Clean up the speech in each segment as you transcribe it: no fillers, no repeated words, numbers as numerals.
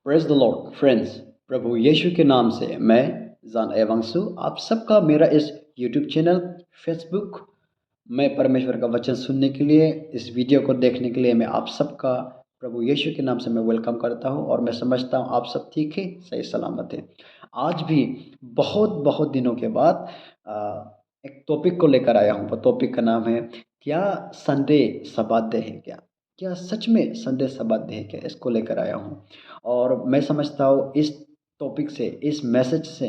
Praise the Lord friends. प्रभु यीशु के नाम से मैं जान एवंशु आप सबका मेरा इस यूट्यूब चैनल फेसबुक में परमेश्वर का वचन सुनने के लिए, इस वीडियो को देखने के लिए मैं आप सबका प्रभु यीशु के नाम से मैं वेलकम करता हूं। और मैं समझता हूं आप सब ठीक है, सही सलामत है। आज भी बहुत बहुत दिनों के बाद एक टॉपिक को लेकर आया हूं। वो टॉपिक का नाम है, क्या संडे सबात डे है क्या? क्या सच में संडे सबात डे है क्या? इसको लेकर आया हूँ। और मैं समझता हूँ इस टॉपिक से, इस मैसेज से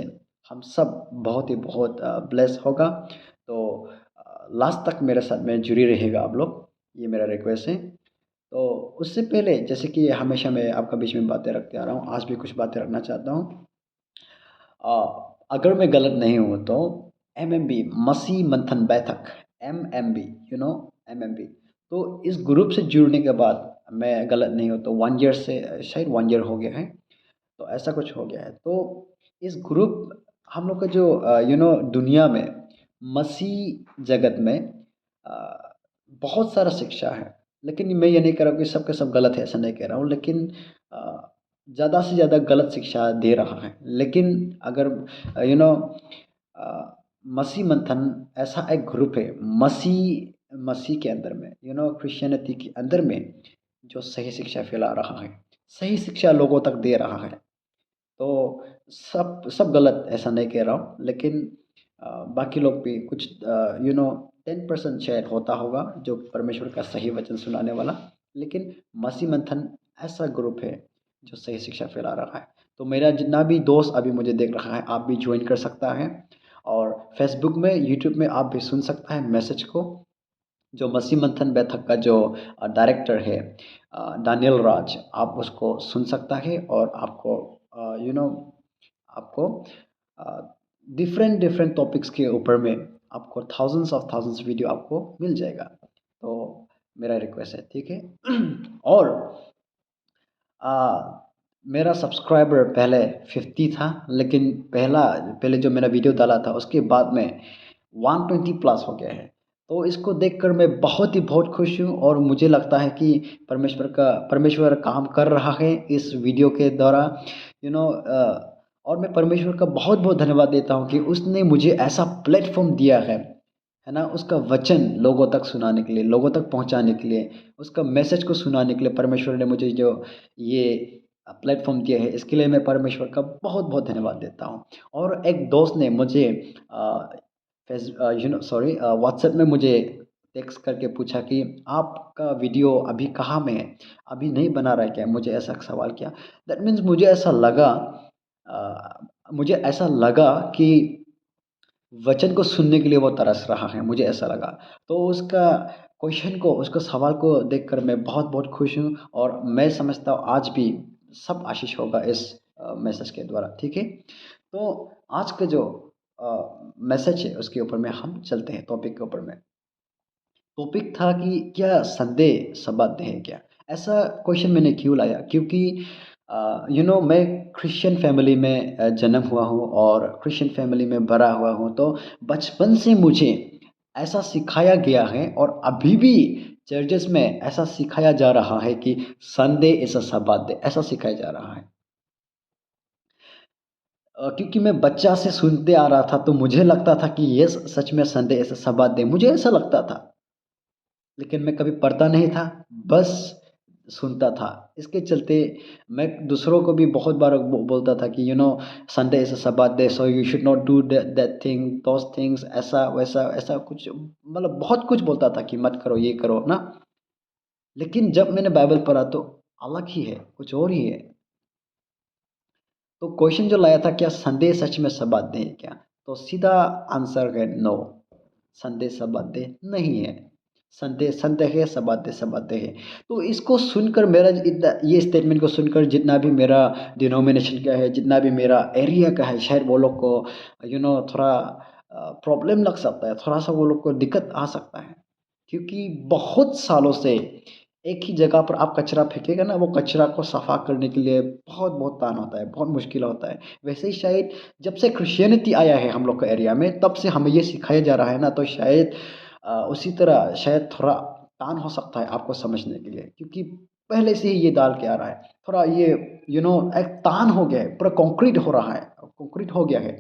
हम सब बहुत ही बहुत ब्लेस होगा। तो लास्ट तक मेरे साथ में जुड़ी रहेगा आप लोग, ये मेरा रिक्वेस्ट है। तो उससे पहले, जैसे कि हमेशा मैं आपका बीच में बातें रखते आ रहा हूँ, आज भी कुछ बातें रखना चाहता हूँ। अगर मैं गलत नहीं हूँ तो एमएमबी मसीह मंथन बैठक, एमएमबी, एमएमबी। तो इस ग्रुप से जुड़ने के बाद, मैं गलत नहीं हूँ तो 1 ईयर से, शायद 1 ईयर हो गया है, तो ऐसा कुछ हो गया है। तो इस ग्रुप, हम लोग का जो दुनिया में, मसीह जगत में बहुत सारा शिक्षा है। लेकिन मैं ये नहीं कह रहा हूँ कि सब के सब गलत है, ऐसा नहीं कह रहा हूँ। लेकिन ज़्यादा से ज़्यादा गलत शिक्षा दे रहा है। लेकिन अगर यू नो मसीह मंथन ऐसा एक ग्रुप है, मसीह मसीह के अंदर में, क्रिश्चियनिटी के अंदर में, जो सही शिक्षा फैला रहा है, सही शिक्षा लोगों तक दे रहा है। तो सब सब गलत ऐसा नहीं कह रहा हूँ। लेकिन बाकी लोग भी कुछ 10% शायद होता होगा जो परमेश्वर का सही वचन सुनाने वाला। लेकिन मसीह मंथन ऐसा ग्रुप है जो सही शिक्षा फैला रहा है। तो मेरा जितना भी दोस्त अभी मुझे देख रहा है, आप भी ज्वाइन कर सकता है। और फेसबुक में, यूट्यूब में आप भी सुन सकता है मैसेज को। जो मसीह मंथन बैठक का जो डायरेक्टर है, दानियल राज, आप उसको सुन सकता है। और आपको यू नो आपको डिफरेंट डिफरेंट टॉपिक्स के ऊपर में आपको थाउजेंड्स वीडियो आपको मिल जाएगा। तो मेरा रिक्वेस्ट है, ठीक है। और आ, मेरा सब्सक्राइबर पहले 50 था, लेकिन पहले जो मैंने वीडियो डाला था उसके बाद में 120 प्लस हो गया है। तो इसको देखकर मैं बहुत ही बहुत खुश हूँ। और मुझे लगता है कि परमेश्वर काम कर रहा है इस वीडियो के द्वारा। यू नो और मैं परमेश्वर का बहुत बहुत धन्यवाद देता हूँ कि उसने मुझे ऐसा प्लेटफॉर्म दिया है ना, उसका वचन लोगों तक सुनाने के लिए, लोगों तक पहुंचाने के लिए, उसका मैसेज को सुनाने के लिए परमेश्वर ने मुझे जो ये प्लेटफॉर्म दिया है, इसके लिए मैं परमेश्वर का बहुत बहुत धन्यवाद देता हूँ। और एक दोस्त ने मुझे व्हाट्सएप में मुझे टेक्स्ट करके पूछा कि आपका वीडियो अभी कहाँ में है, अभी नहीं बना रहा है क्या? मुझे ऐसा सवाल किया। दैट मीन्स मुझे ऐसा लगा कि वचन को सुनने के लिए वो तरस रहा है, मुझे ऐसा लगा। तो उसका सवाल को देखकर मैं बहुत बहुत खुश हूँ। और मैं समझता हूँ आज भी सब आशीष होगा इस मैसेज के द्वारा, ठीक है। तो आज का जो मैसेज है उसके ऊपर में हम चलते हैं, टॉपिक के ऊपर में। टॉपिक था कि क्या संदेह संबद्ध है क्या? ऐसा क्वेश्चन मैंने क्यों लाया? क्योंकि मैं क्रिश्चियन फैमिली में जन्म हुआ हूँ और क्रिश्चियन फैमिली में बड़ा हुआ हूँ। तो बचपन से मुझे ऐसा सिखाया गया है, और अभी भी चर्चेस में ऐसा सिखाया जा रहा है कि Sunday is a Sabbath day, ऐसा सिखाया जा रहा है। क्योंकि मैं बच्चा से सुनते आ रहा था, तो मुझे लगता था कि ये सच में Sunday is a Sabbath day, मुझे ऐसा लगता था। लेकिन मैं कभी पढ़ता नहीं था, बस सुनता था। इसके चलते मैं दूसरों को भी बहुत बार बोलता था कि Sunday is a Sabbath day, so you should not do that thing, those things, ऐसा वैसा ऐसा कुछ, मतलब बहुत कुछ बोलता था कि मत करो, ये करो ना। लेकिन जब मैंने बाइबल पढ़ा तो अलग ही है, कुछ और ही है। तो क्वेश्चन जो लाया था, क्या संडे सच में सब्बाथ डे है क्या? तो सीधा आंसर है नो, संडे सब्बाथ डे नहीं है। संडे संडे है, सब्बाथ डे सब्बाथ डे है। तो इसको सुनकर, मेरा ये स्टेटमेंट को सुनकर, जितना भी मेरा डिनोमिनेशन का है, जितना भी मेरा एरिया का है, शायद वो लोग को थोड़ा प्रॉब्लम लग सकता है, थोड़ा सा वो लोग को दिक्कत आ सकता है। क्योंकि बहुत सालों से एक ही जगह पर आप कचरा फेंकेगा ना, वो कचरा को सफा करने के लिए बहुत बहुत तान होता है, बहुत मुश्किल होता है। वैसे ही शायद जब से क्रिश्चियनिटी आया है हम लोग के एरिया में, तब से हमें ये सिखाया जा रहा है ना, तो शायद उसी तरह शायद थोड़ा तान हो सकता है आपको समझने के लिए। क्योंकि पहले से ही ये डाल के आ रहा है, थोड़ा ये एक तान हो गया है, पूरा कंक्रीट हो रहा है, कंक्रीट हो गया है।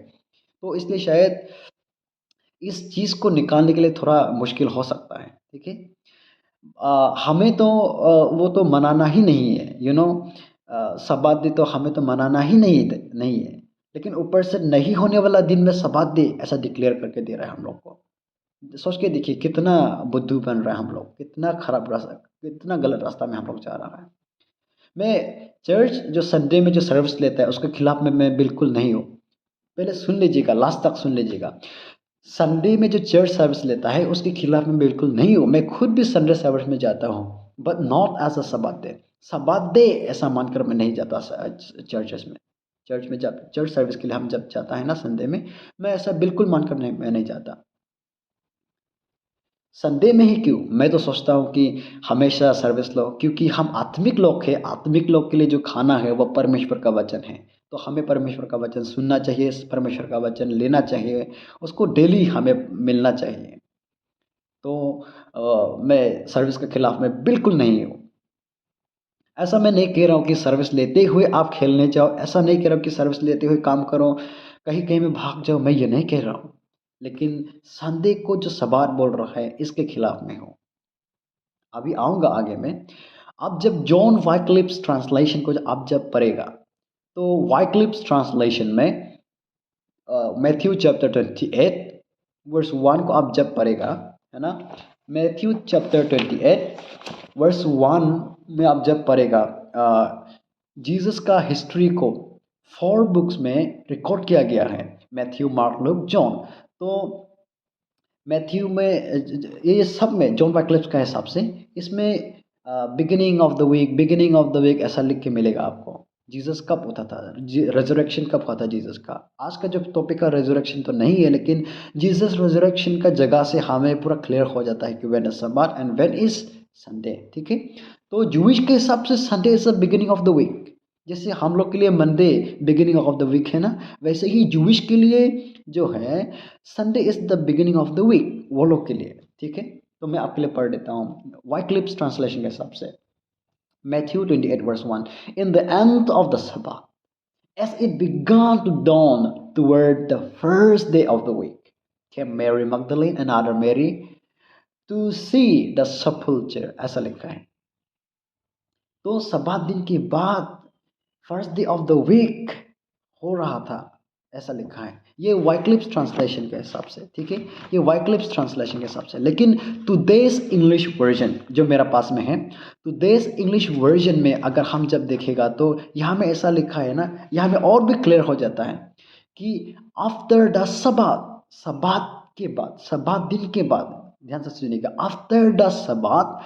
तो इसलिए शायद इस चीज़ को निकालने के लिए थोड़ा मुश्किल हो सकता है, ठीक है। हमें तो वो तो मनाना ही नहीं है, शबाद्दी तो हमें तो मनाना ही नहीं है, लेकिन ऊपर से नहीं होने वाला दिन में शबाद्दी ऐसा डिक्लेयर करके दे रहा है हम लोग को। सोच के देखिए कितना बुद्धू बन रहा है हम लोग, कितना खराब रास्ता, कितना गलत रास्ता में हम लोग जा रहा है। मैं चर्च जो संडे में जो सर्विस लेता है उसके खिलाफ में मैं बिल्कुल नहीं हूँ। पहले सुन लीजिएगा, लास्ट तक सुन लीजिएगा। संडे में जो चर्च सर्विस लेता है उसके खिलाफ में बिल्कुल नहीं हूँ। मैं खुद भी संडे सर्विस में जाता हूँ, but not as a Sabbath day. Sabbath day ऐसा मानकर मैं नहीं जाता चर्चेस में। चर्च में जब चर्च सर्विस के लिए हम जब जाता है ना संडे में, मैं ऐसा बिल्कुल मानकर मैं नहीं जाता। संडे में ही क्यों, मैं तो सोचता हूँ कि हमेशा सर्विस लो, क्योंकि हम आत्मिक लोग हैं। आत्मिक लोग के लिए जो खाना है वो परमेश्वर का वचन है। तो हमें परमेश्वर का वचन सुनना चाहिए, परमेश्वर का वचन लेना चाहिए, उसको डेली हमें मिलना चाहिए। तो मैं सर्विस के खिलाफ में बिल्कुल नहीं हूँ। ऐसा मैं नहीं कह रहा हूँ कि सर्विस लेते हुए आप खेलने जाओ, ऐसा नहीं कह रहा हूँ कि सर्विस लेते हुए काम करो, कहीं कहीं में भाग जाओ, मैं ये नहीं कह रहा हूँ। लेकिन संडे को जो सबात बोल रहा है इसके खिलाफ में हूँ। अभी आऊँगा आगे में। अब जब जॉन वाइक्लिफ्स ट्रांसलेशन को आप जब पढ़ेगा, तो वाइक्लिफ्स ट्रांसलेशन में मैथ्यू चैप्टर 28 वर्स 1 को आप जब पढ़ेगा, है ना, मैथ्यू चैप्टर 28 वर्स 1 में आप जब पढ़ेगा, जीसस का हिस्ट्री को 4 बुक्स में रिकॉर्ड किया गया है, मैथ्यू, मार्क, लूक, जॉन। तो मैथ्यू में ये सब में जॉन वाइक्लिफ का हिसाब से इसमें बिगिनिंग ऑफ द वीक ऐसा लिख के मिलेगा आपको। जीसस कब होता था, रेजरेक्शन कब हुआ था जीसस का। आज का जो टॉपिक है रेजरेक्शन तो नहीं है, लेकिन जीसस रेजरेक्शन का जगह से हमें पूरा क्लियर हो जाता है कि when is Sabbath and when is Sunday, ठीक है। तो जूइश के हिसाब से Sunday is the beginning of the week. जैसे हम लोग के लिए Monday beginning of the week है ना, वैसे ही जूइश के लिए जो है Sunday is the beginning of the week, वो लोग के लिए, ठीक है। तो मैं आपके लिए पढ़ देता हूँ वाइक्लिफ्स ट्रांसलेशन के हिसाब से। Matthew 28 verse 1, in the end of the sabbath as it began to dawn toward the first day of the week came Mary Magdalene and other Mary to see the sepulchre, ऐसा लिखा है। तो सब्बात दिन के बाद first day of the week हो रहा था, ऐसा लिखा है। ये वाइक्लिफ्स ट्रांसलेशन के हिसाब से, ठीक है, ये वाइक्लिफ्स ट्रांसलेशन के हिसाब से। लेकिन टुडेस इंग्लिश वर्जन जो मेरा पास में है, टुडेस इंग्लिश वर्जन में अगर हम जब देखेगा तो यहाँ में ऐसा लिखा है ना, यहाँ में और भी क्लियर हो जाता है कि आफ्टर द सबात, सबात के बाद, सबात दिन के बाद, ध्यान से सुनिएगा, after the Sabbath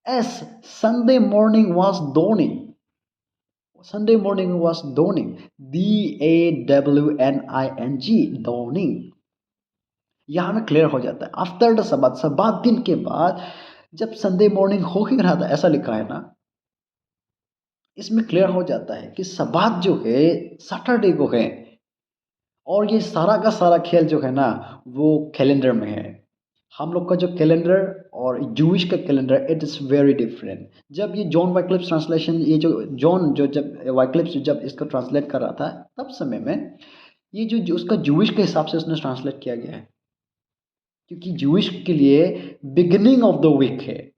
as Sunday morning was dawning, Sunday morning was dawning, DAWNING, dawning। यहाँ में क्लियर हो जाता है आफ्टर द सबात, सबात दिन के बाद जब संडे मॉर्निंग हो ही रहा था, ऐसा लिखा है ना। इसमें क्लियर हो जाता है कि सबात जो है सैटरडे को है, और ये सारा का सारा खेल जो है ना वो कैलेंडर में है। हम लोग का जो कैलेंडर और जूइश का calendar, it is very different. जब ये जॉन वाइक्लिफ्स ट्रांसलेशन, ये जो जॉन जो जब वाइक्लिफ्स जब इसको ट्रांसलेट कर रहा था, तब समय में ये जो उसका जूइश के हिसाब से उसने ट्रांसलेट किया गया है, क्योंकि जूइश के लिए बिगिनिंग ऑफ द वीक है।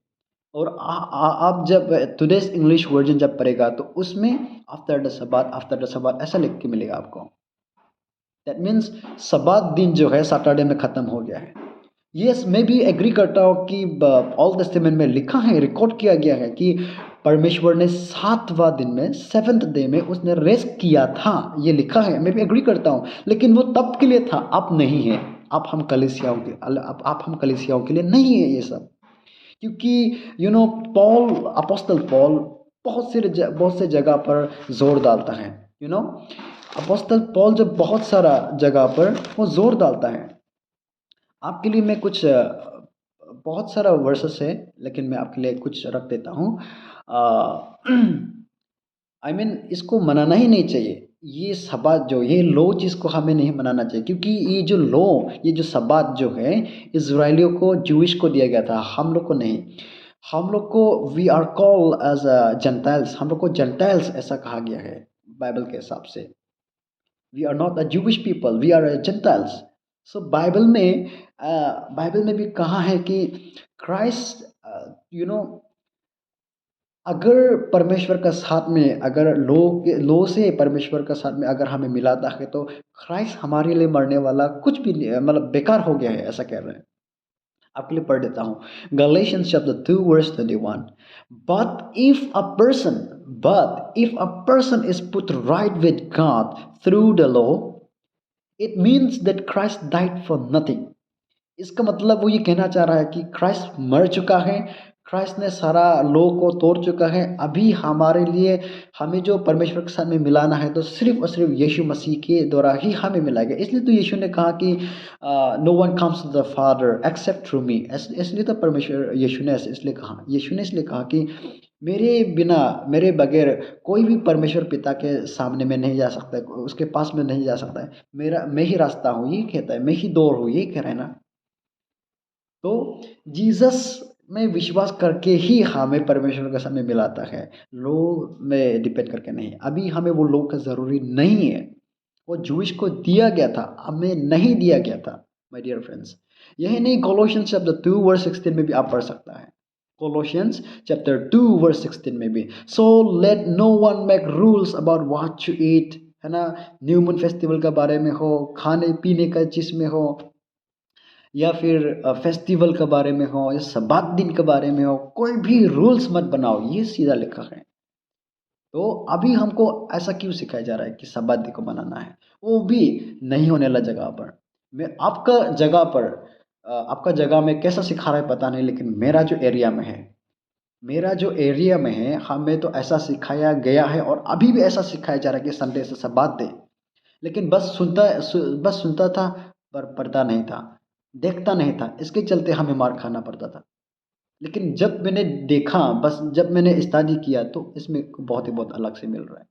और आप जब टुडेस इंग्लिश वर्जन जब पढ़ेगा तो उसमें आफ्टर द सबात, आफ्टर द सबात ऐसा लिख के मिलेगा आपको। दैट मीन्स सबात दिन जो है सैटरडे में ख़त्म हो गया है। यस, मैं भी एग्री करता हूँ कि ऑल टेस्टामेंट में लिखा है, रिकॉर्ड किया गया है कि परमेश्वर ने 7वां दिन में, 7th डे में उसने रेस्ट किया था, ये लिखा है, मैं भी एग्री करता हूँ। लेकिन वो तब के लिए था, अब नहीं है। अब हम कलीसियाओं के, अब हम कलीसियाओं के लिए नहीं है ये सब। क्योंकि पॉल, अपोस्तल पॉल बहुत से जगह पर जोर डालता है। अपोस्तल पॉल जब बहुत सारा जगह पर वो जोर डालता है। आपके लिए मैं कुछ बहुत सारा वर्सेस है, लेकिन मैं आपके लिए कुछ रख देता हूँ। आई मीन इसको मनाना ही नहीं चाहिए। ये सबात जो, ये लो चीज़ को हमें नहीं मनाना चाहिए, क्योंकि ये जो लो, ये जो सबात जो है इज़राइलियों को, जूइश को दिया गया था, हम लोग को नहीं। हम लोग को we are called as a gentiles, हम लोग को जेंटाइल्स ऐसा कहा गया है बाइबल के हिसाब से। We are not a Jewish people, we are a gentiles. So Bible में भी कहा है कि क्राइस्ट, यू नो, अगर परमेश्वर का साथ में, अगर लो से परमेश्वर का साथ में अगर हमें मिलाता है तो क्राइस्ट हमारे लिए मरने वाला कुछ भी मतलब बेकार हो गया है, ऐसा कह रहे हैं। आपके लिए पढ़ देता हूँ Galatians chapter 2 verse 21। But if a person but if a person is put right with God through the law, it means that Christ died for nothing. इसका मतलब वो ये कहना चाह रहा है कि क्राइस्ट मर चुका है, क्राइस्ट ने सारा लो को तोड़ चुका है। अभी हमारे लिए हमें जो परमेश्वर के साथ में मिलाना है तो सिर्फ और सिर्फ यीशु मसीह के द्वारा ही हमें मिलाएगा। इसलिए तो यीशु ने कहा कि no one comes to the Father except through me. इसलिए तो परमेश्वर यीशु ने इसलिए कहा, यीशु ने इसलिए कहा कि मेरे बिना, मेरे बगैर कोई भी परमेश्वर पिता के सामने में नहीं जा सकता है, उसके पास में नहीं जा सकता है। मेरा, मैं ही रास्ता हूँ ये कहता है, मैं ही दौर हूँ ये कह रहा है ना। तो जीसस में विश्वास करके ही हमें परमेश्वर के सामने मिलाता है, लोग में डिपेंड करके नहीं। अभी हमें वो लोग का ज़रूरी नहीं है, वो जूइश को दिया गया था, हमें नहीं दिया गया था माय डियर फ्रेंड्स। यही नहीं, कोलोशियंस चैप्टर 2 वर्स 16 में भी आप पढ़ सकता है। कोलोशियंस चैप्टर 2 वर्स 16 में भी, so let no one make rules about what to eat, है ना। न्यू मून फेस्टिवल के बारे में हो, खाने पीने का चीज़ में हो, या फिर फेस्टिवल के बारे में हो, या सब्बात दिन के बारे में हो, कोई भी रूल्स मत बनाओ, ये सीधा लिखा है। तो अभी हमको ऐसा क्यों सिखाया जा रहा है कि सब्बात दिन को मनाना है, वो भी नहीं होने वाला जगह पर। मैं आपका जगह पर, आपका जगह में कैसा सिखा रहा है पता नहीं, लेकिन मेरा जो एरिया में है, मेरा जो एरिया में है, हमें तो ऐसा सिखाया गया है और अभी भी ऐसा सिखाया जा रहा है कि संडे से सब्बात दे। लेकिन बस सुनता था, पर पढ़ता नहीं था, देखता नहीं था, इसके चलते हमें मार खाना पड़ता था। लेकिन जब मैंने देखा, बस जब मैंने स्टडी किया तो इसमें बहुत ही बहुत अलग से मिल रहा है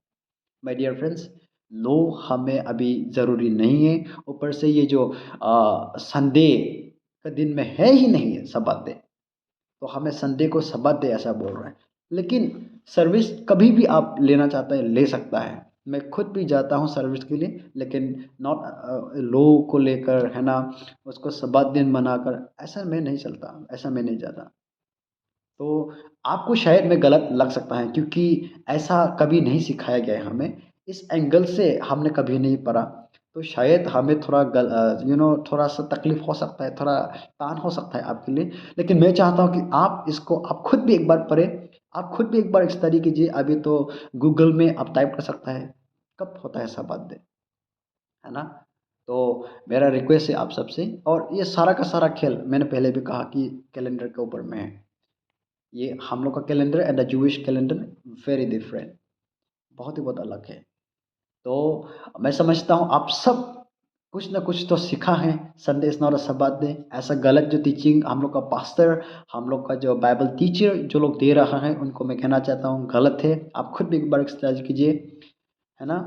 माय डियर फ्रेंड्स। लो हमें अभी ज़रूरी नहीं है, ऊपर से ये जो संडे का दिन में है ही नहीं है सब्बात डे, तो हमें संडे को सब्बात डे ऐसा बोल रहे हैं। लेकिन सर्विस कभी भी आप लेना चाहता है ले सकता है, मैं खुद भी जाता हूँ सर्विस के लिए, लेकिन नॉट लो को लेकर, है ना, उसको सब्बात दिन मनाकर ऐसा मैं नहीं चलता, ऐसा मैं नहीं जाता। तो आपको शायद में गलत लग सकता है क्योंकि ऐसा कभी नहीं सिखाया गया है हमें, इस एंगल से हमने कभी नहीं पढ़ा। तो शायद हमें थोड़ा थोड़ा सा तकलीफ हो सकता है, थोड़ा तान हो सकता है आपके लिए। लेकिन मैं चाहता हूँ कि आप इसको आप खुद भी एक बार पढ़ें, आप खुद भी एक बार स्टडी कीजिए। अभी तो गूगल में आप टाइप कर सकता है कब होता है सब बात, है ना। तो मेरा रिक्वेस्ट है आप सबसे, और ये सारा का सारा खेल मैंने पहले भी कहा कि कैलेंडर के ऊपर में है। ये हम लोग का calendar and the Jewish calendar very different, बहुत ही बहुत अलग है। तो मैं समझता हूँ आप सब कुछ ना कुछ तो सीखा है। Sunday is not a Sabbath day, ऐसा गलत जो टीचिंग हम लोग का पास्टर, हम लोग का जो बाइबल टीचर जो लोग दे रहा है, उनको मैं कहना चाहता हूँ गलत है। आप खुद भी एक बार एक्सरसाइज कीजिए, है ना,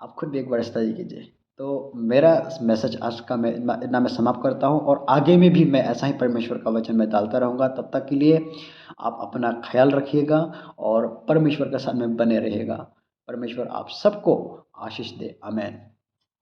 आप खुद भी एक बार स्टडी कीजिए। तो मेरा मैसेज आज का मैं इतना मैं समाप्त करता हूँ, और आगे में भी मैं ऐसा ही परमेश्वर का वचन मैं डालता रहूँगा। तब तक के लिए आप अपना ख्याल रखिएगा और परमेश्वर के साथ में बने रहिएगा। परमेश्वर आप सबको आशीष दे, आमेन।